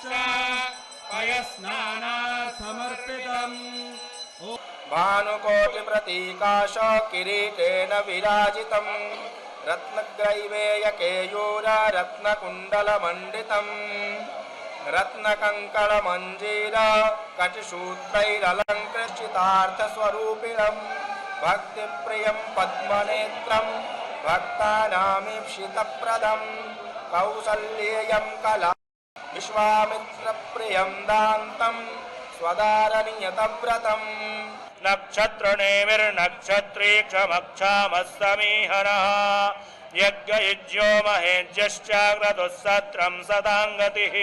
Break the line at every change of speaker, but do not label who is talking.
च पयस्नानार्थमर्पितम्
भानुकोटिप्रतीकाश किरीटेन विराजितम् रत्नग्रैवेयकेयूर रत्नकुण्डलमण्डितम् रत्नकङ्कणमञ्जीर कटिसूत्रैरलङ्कृतार्थस्वरूपिणम् भक्तिप्रियं पद्मनेत्रं भक्तानामीप्सितप्रदम् कौसल्येयं कला विश्वामित्रप्रियं दान्तं स्वदारनियतव्रतम् नक्षत्रनेमिर्नक्षत्रीक्षमक्षामस्तमीहनः यज्ञयुज्यो महेज्यश्च क्रतुः सत्रं सदाङ्गतिः